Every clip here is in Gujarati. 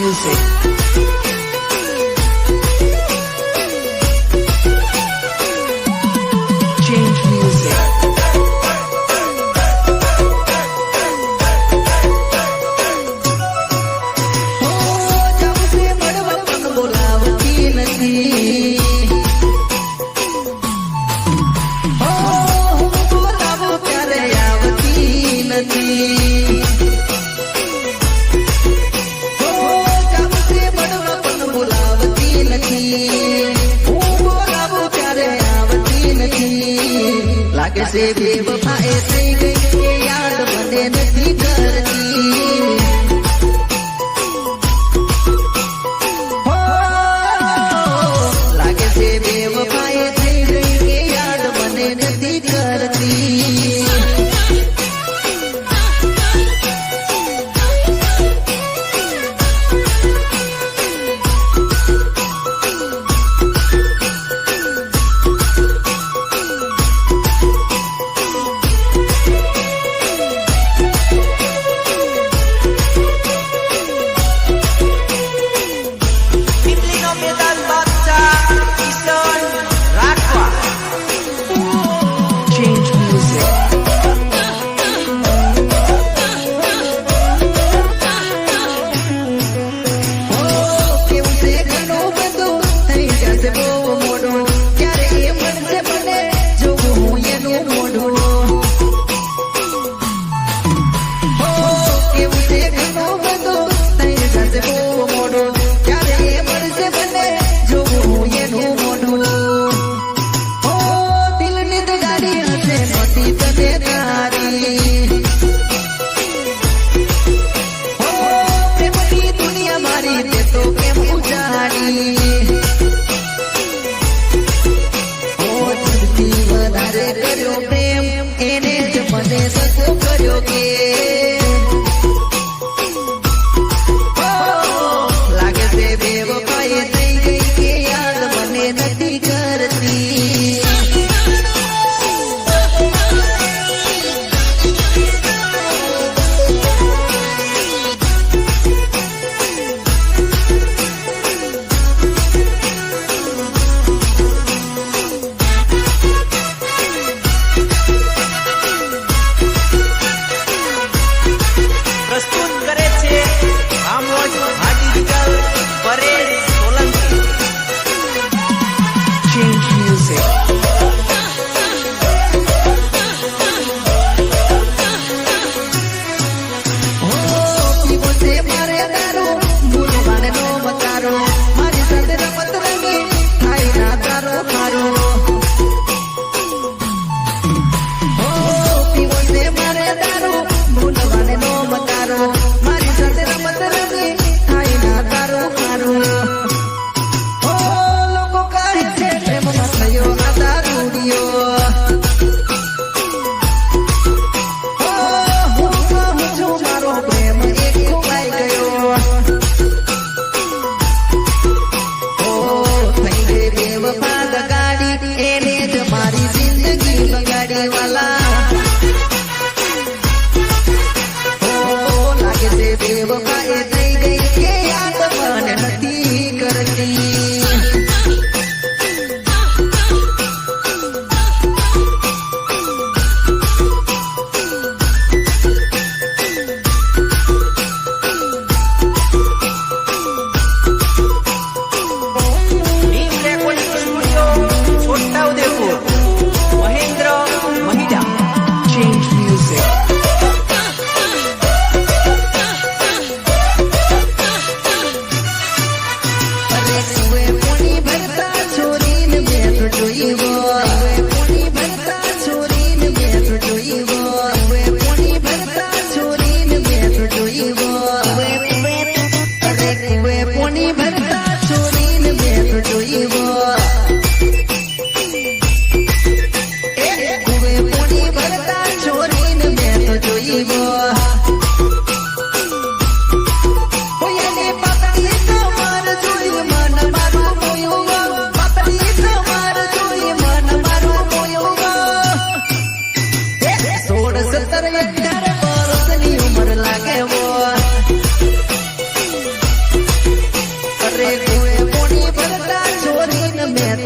music. Change music. लागे से बेवफाए થઈ ગઈ કે યાદ મને નથી કરતી લાગે से बेवफाए થઈ ગઈ કે યાદ મને નથી કરતી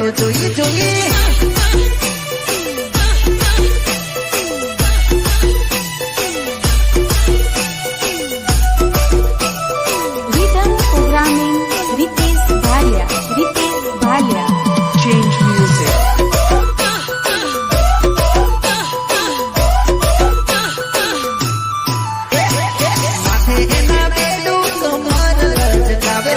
મને જોઈ જોઈ Rhythm programming Ritesh Bhalia. Change music. માથે એના બેડું કમર લચકાવે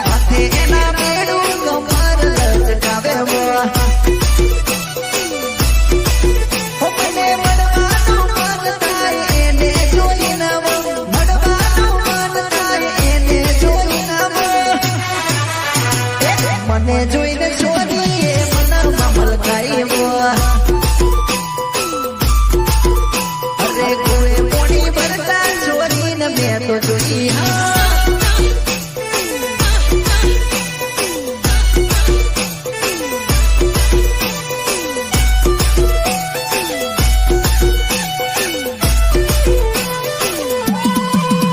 માથે એના બેડું કમર લચકાવે મને મળવાનું મન થાય એને જોઈને મળવાનું મન થાય એને જોઈને મને જોઈને છોરીએ મનમાં મલકાઈ અરે કોઈ મોડી ભરતા છોરીને મેં તો જોઈ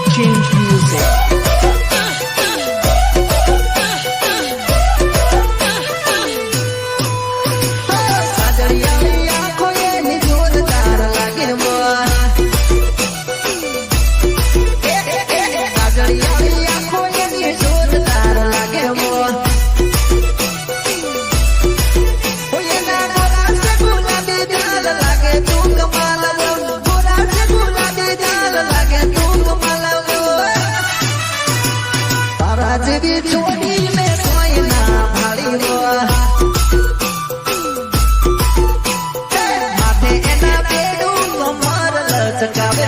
Change music. સાજળિયાની આંખો એની જોરદાર લાગે સાજળિયાની આંખો એની જોરદાર લાગે એના ગોરા છે ગુલાબી ગાલ લાગે તું કમાલ ગોરા છે ગુલાબી ગાલ લાગે તું કમાલ તારા જેવી જોડી મેં કોઈ ના ભાળી માથે એના બેડું કમર લચકાવે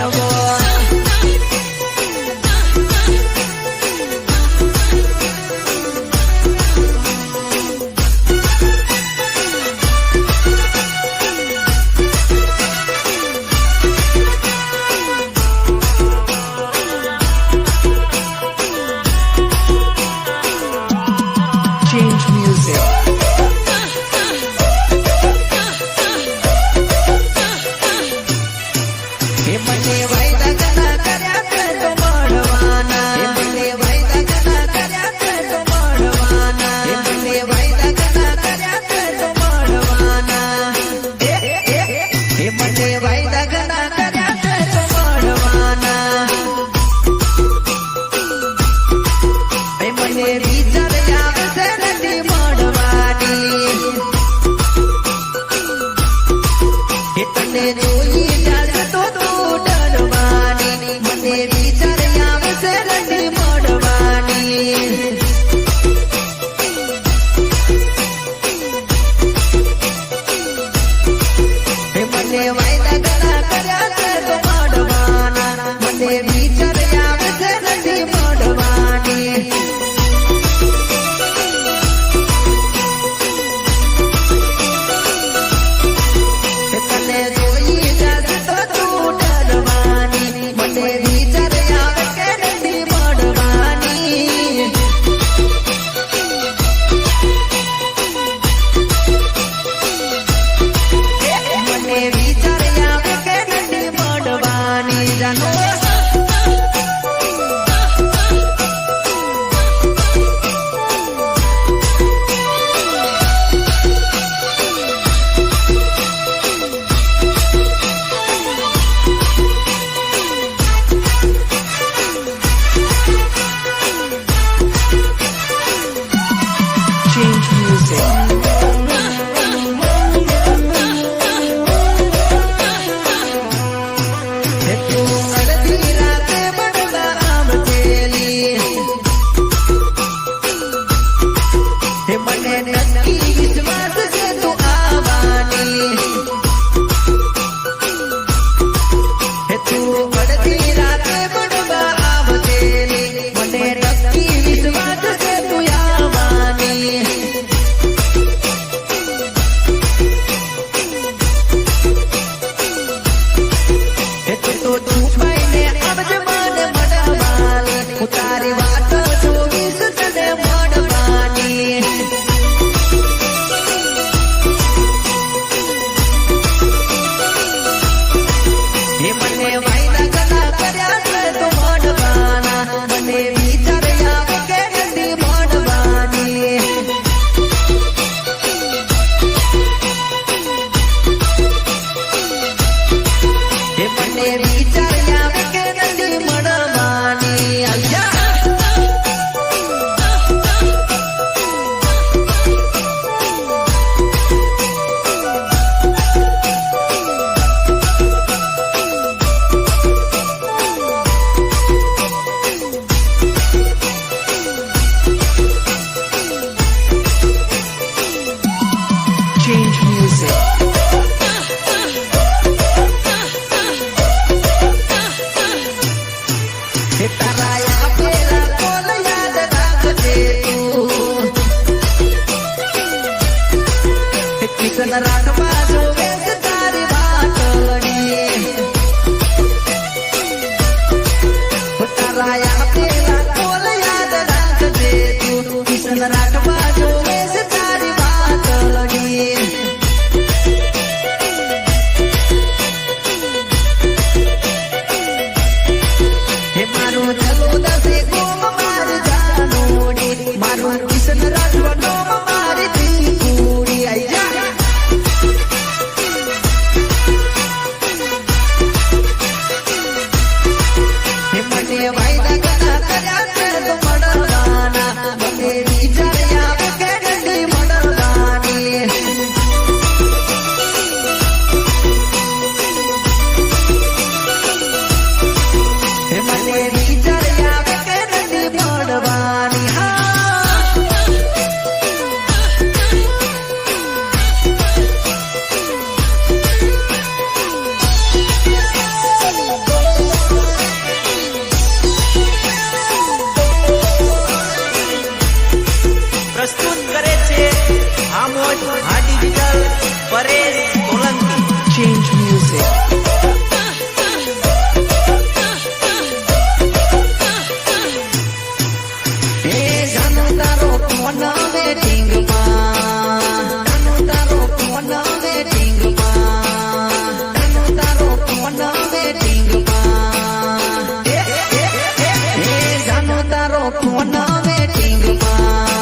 ફોન વેટિંગમાં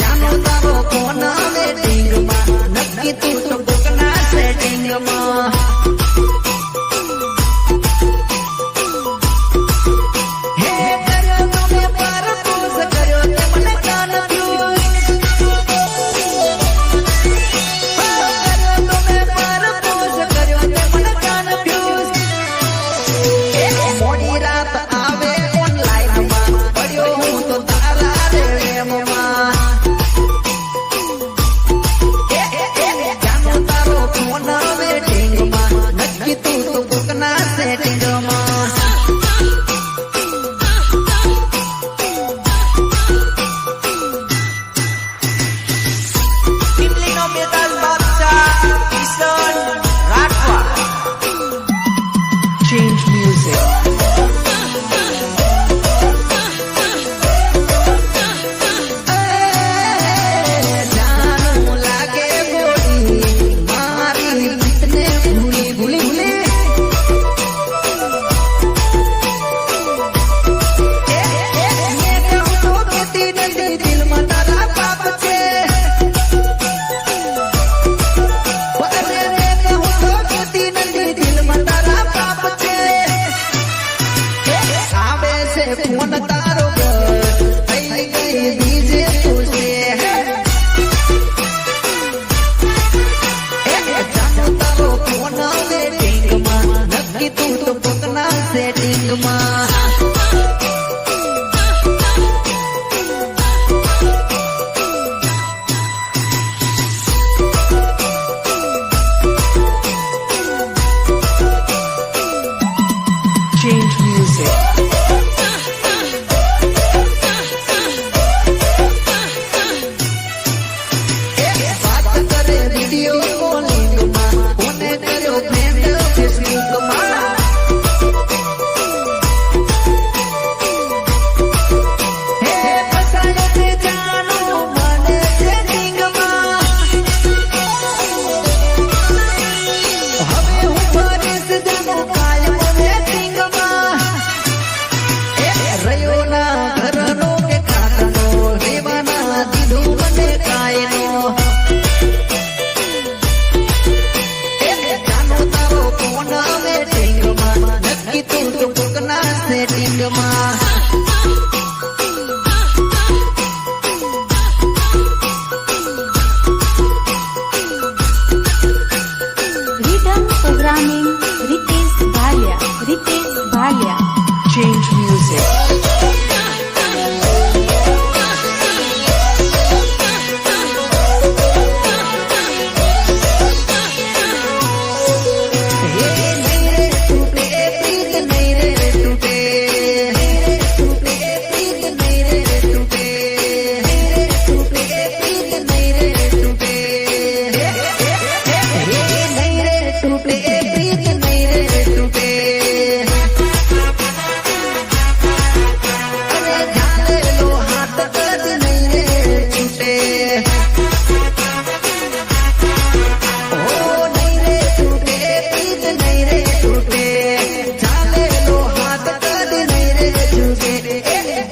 જાનો તારો ફોન વેટિંગમાં નક્કી તું તો કોકના સેટિંગમાં હે કર્યો તમે પરપોઝ કર્યો તે મને કન્ફ્યુઝ મોડી રાત આવે ઓનલાઈનમાં પડ્યો હું તો તારા રેમમાં જાનો તારો ફોન વેટિંગમાં નક્કી તું તો કોકના સેટિંગમાં Pimlino Metal Babsa Ison Ratwa Change music. જાનું લાગે ગોળી મારી રીતને ભૂલી ભૂલી ભૂલી મેં કહું તો કેતી નથી દિલમાં તારા પાપ છે અરે મેં કહું તો કેતી નથી દિલમાં તારા પાપ છે આવે છે ફોન તારો થઈ ગઈ બીજે તું છે જાનો તારો ફોન વેટિંગમાં નક્કી તું તો કોકના સેટિંગમાં Change music. વાત કરે વિડિયો કોલિંગમાં કોને કર્યો ફ્રેન્ડ ફેસબુકમાં હે ફસાયો તે જાનું મને સેટિંગમાં હવે હું ફરીશ જાનું કાયમ વેટિંગમાં રહ્યો ના ઘરનો કે ખાટનો રેવાના દીધું મને કાયનો જાનો તારો ફોન વેટિંગમાં નક્કી તું તો કોકના સેટિંગમાં Rhythm programming Ritesh Bhalia. Ritesh Bhalia. Change music. હે નહીં રે તૂટે પ્રીત નહીં રે તૂટે તૂટે પ્રીત નહીં રે તૂટે તૂટે પ્રીત નહીં રે તૂટે હે નહીં રે તૂટે પ્રીત નહીં રે તૂટે અરે ઝાલેલો હાથ કદ નહીં રે છૂટે ઓ નહીં રે તૂટે પ્રીત નહીં રે તૂટે ચાલેલો હાથ કદ નહીં રે છૂટે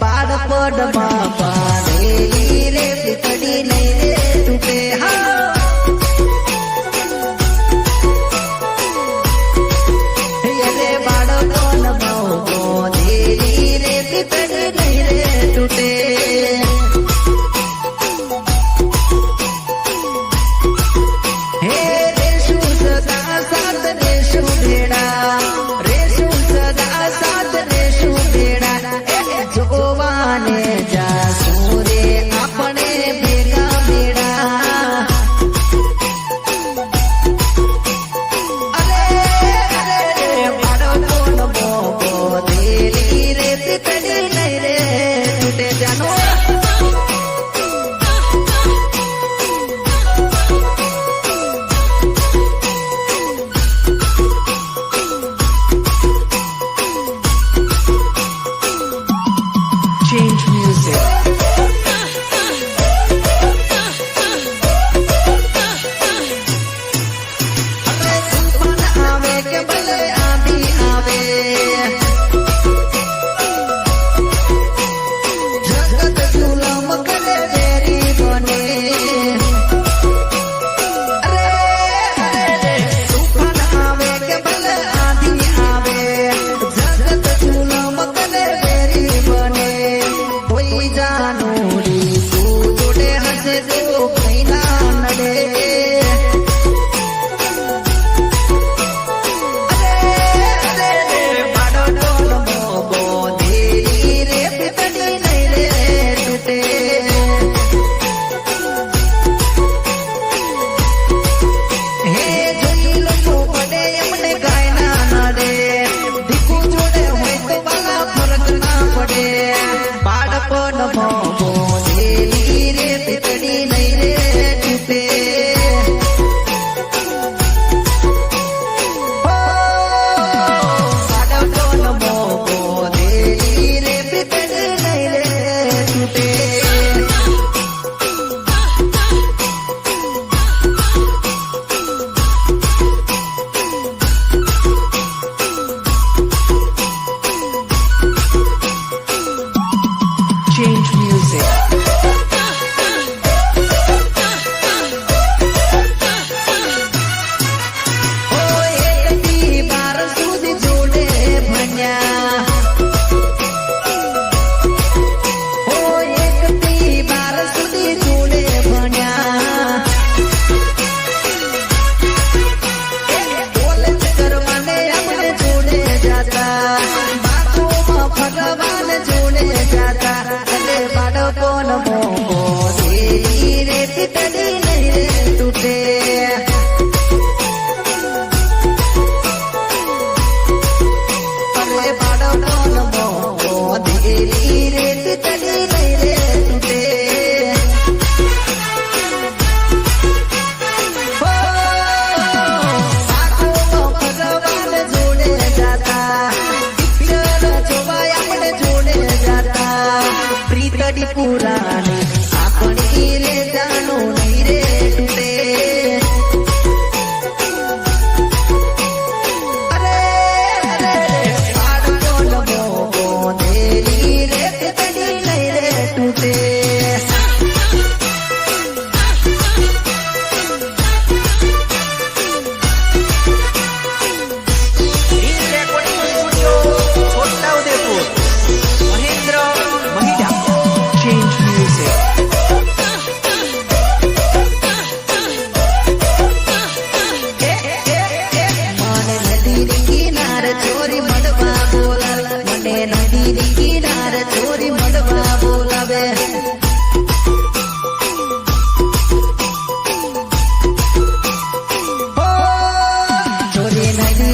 બાળપણમાં પાડેલી રે પીતળી નહીં રે તૂટે હા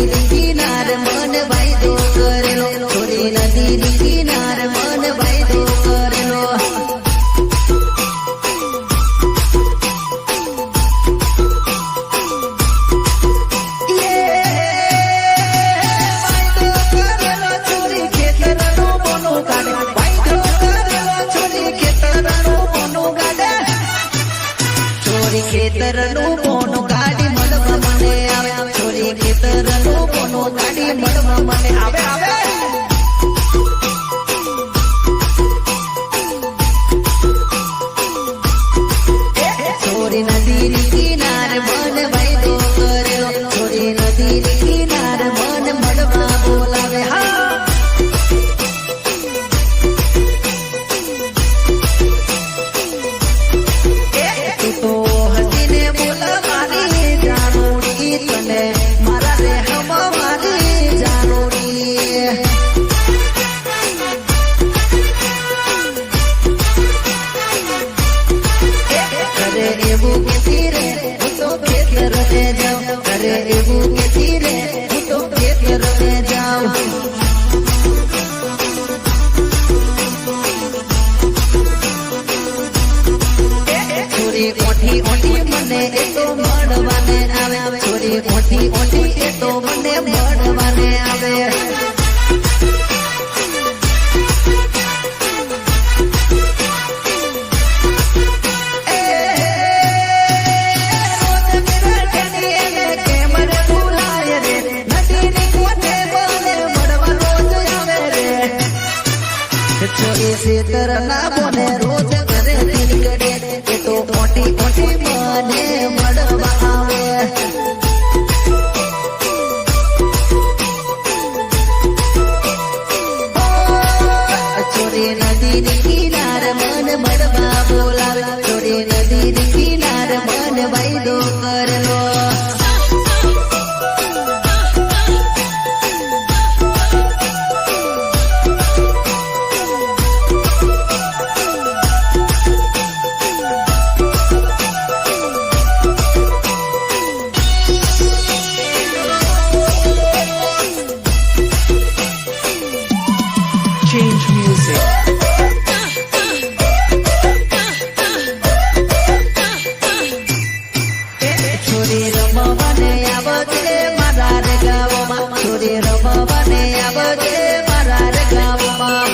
નદીની કિનારે મન વાયદો કરેલો, છોરી નદીની કિનારે મન વાયદો કરેલો. ખેતરનું પોનું ગાડી મળવા મને આવે, છોરી ખેતરનું પોનું ગાડી મળવા મને આવે આવે. છોરી નદીની કિનારે મન વાયદો કરેલો, છોરી નદીની કિનારે મન મળવા બોલાવે. હા તું તો હસીને બોલ મારી જાનુડી, તને મારા રહેમ મારી જાનુડી. કરે એવું કેતી રે હું તો ખેતરે જાઉં, કરે એવું કેતી રે હું તો ખેતરે જાઉં. છોરી ઓઠી ઓઠી મને એ તો મળવાને આવે, છોરી ઓઠી ઓઠી એ તો મને મળવાને આવે. છોરી ખેતર ના બોને રોજ ઘરે નીકળે, એ તો ઓઠી ઓઠી મને મળવા આવે. છોરી નદીની કિનારે મન મળવા બોલાવે, છોરી નદીની કિનારે મન વાયદો કરેલો. Change music. છોરી રમવાને આવજે મારા રે ગામમાં, છોરી રમવાને આવજે મારા રે ગામમાં.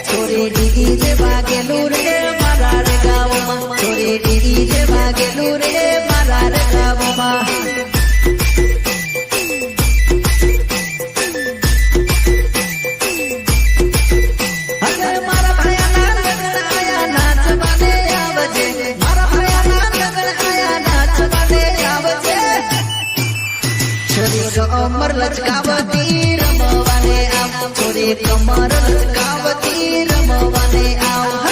છોરી ડીગી જે વાગેલું રે મારા રે ગામમાં, છોરી ડીગી જે વાગેલું રે મારા રે ગામમાં. મારા ભાયાના લગ્ન આયા નાચવાને આવજે, મારા ભાયાના લગ્ન આયા નાચવાને આવજે. છોરી કમર લચકાવતી રમવાને આવ, છોરી કમર લચકાવતી રમવાને આવ.